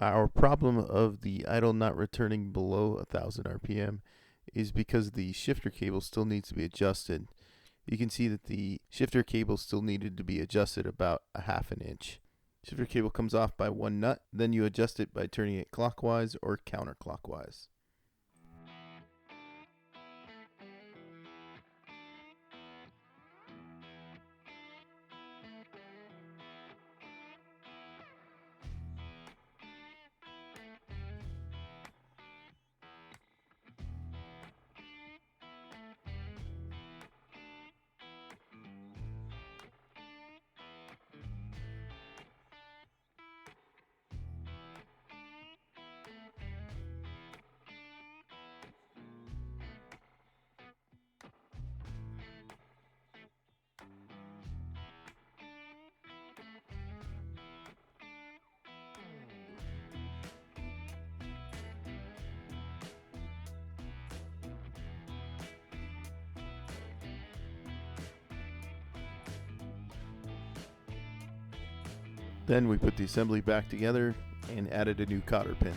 Our problem of the idle not returning below 1000 RPM is because the shifter cable still needs to be adjusted. You can see that the shifter cable still needed to be adjusted about a half an inch. Shifter cable comes off by one nut, then you adjust it by turning it clockwise or counterclockwise. Then we put the assembly back together and added a new cotter pin.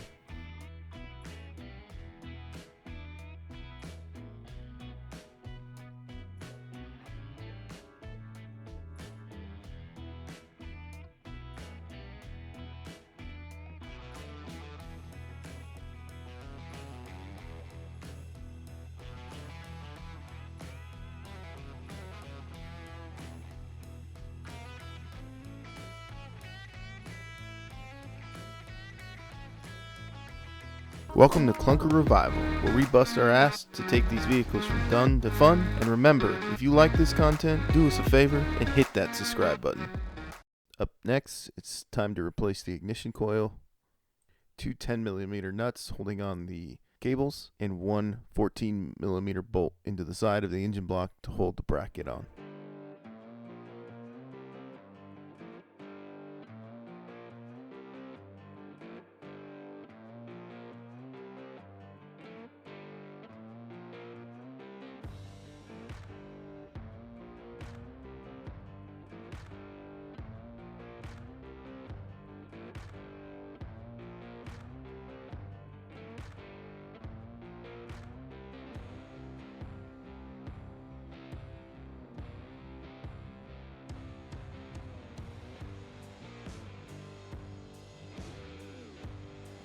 Welcome to Clunker Revival, where we bust our ass to take these vehicles from done to fun. And remember, if you like this content, do us a favor and hit that subscribe button. Up next, it's time to replace the ignition coil, two 10mm nuts holding on the cables, and one 14mm bolt into the side of the engine block to hold the bracket on.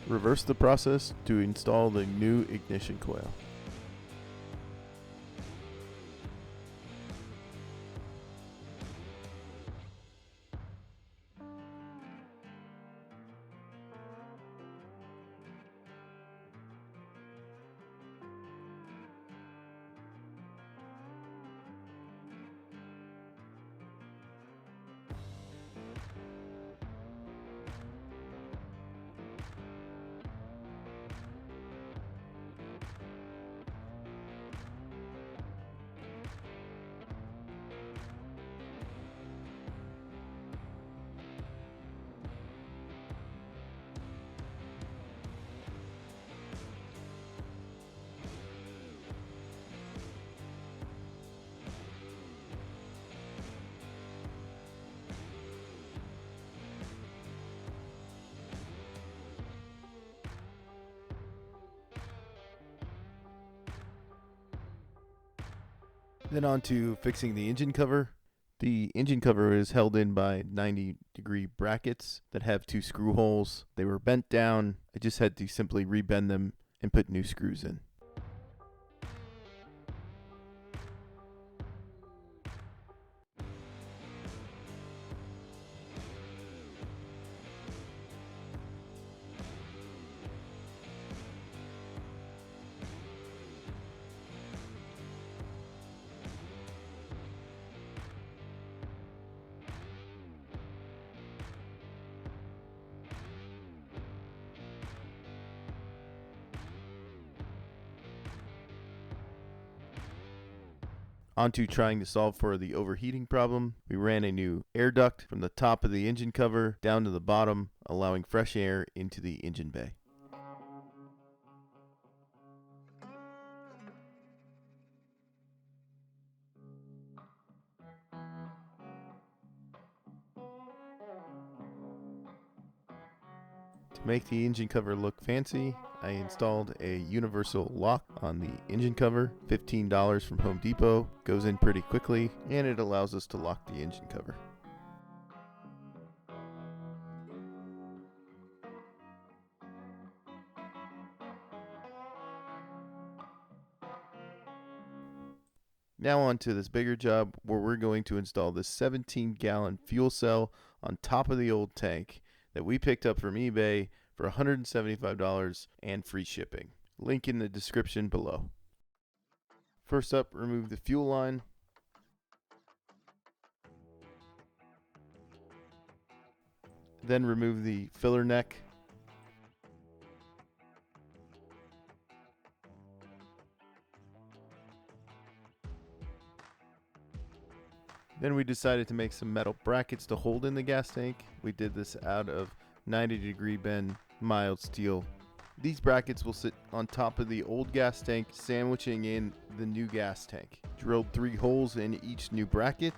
Reverse the process to install the new ignition coil. Then on to fixing the engine cover. The engine cover is held in by 90-degree brackets that have two screw holes. They were bent down. I just had to simply rebend them and put new screws in. Onto trying to solve for the overheating problem. We ran a new air duct from the top of the engine cover down to the bottom, allowing fresh air into the engine bay. To To make the engine cover look fancy, I installed a universal lock on the engine cover, $15 from Home Depot, goes in pretty quickly, and it allows us to lock the engine cover. Now on to this bigger job where we're going to install this 17-gallon fuel cell on top of the old tank that we picked up from eBay for $175 and free shipping. Link in the description below. First up, remove the fuel line. Then remove the filler neck. Then we decided to make some metal brackets to hold in the gas tank. We did this out of 90-degree bend mild steel. These brackets will sit on top of the old gas tank, sandwiching in the new gas tank. Drilled 3 holes in each new bracket.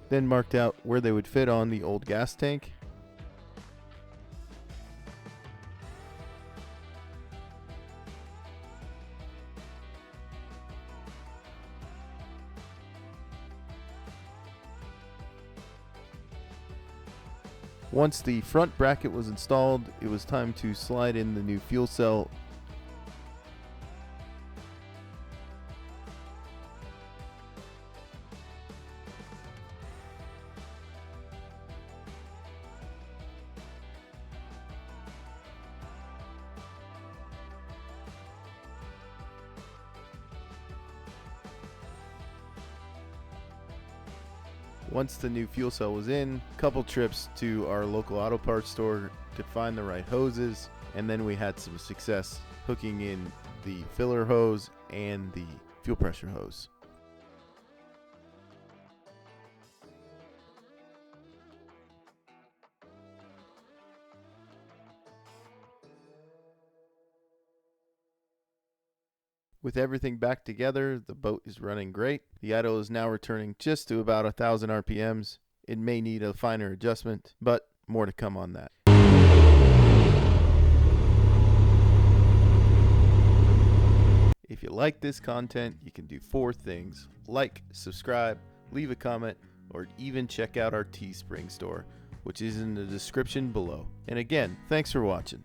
Then marked out where they would fit on the old gas tank. Once the front bracket was installed, it was time to slide in the new fuel cell. Once the new fuel cell was in, couple trips to our local auto parts store to find the right hoses, and then we had some success hooking in the filler hose and the fuel pressure hose. With everything back together, the boat is running great. The idle is now returning just to about 1,000 RPMs. It may need a finer adjustment, but more to come on that. If you like this content, you can do 4 things: like, subscribe, leave a comment, or even check out our Teespring store, which is in the description below. And again, thanks for watching.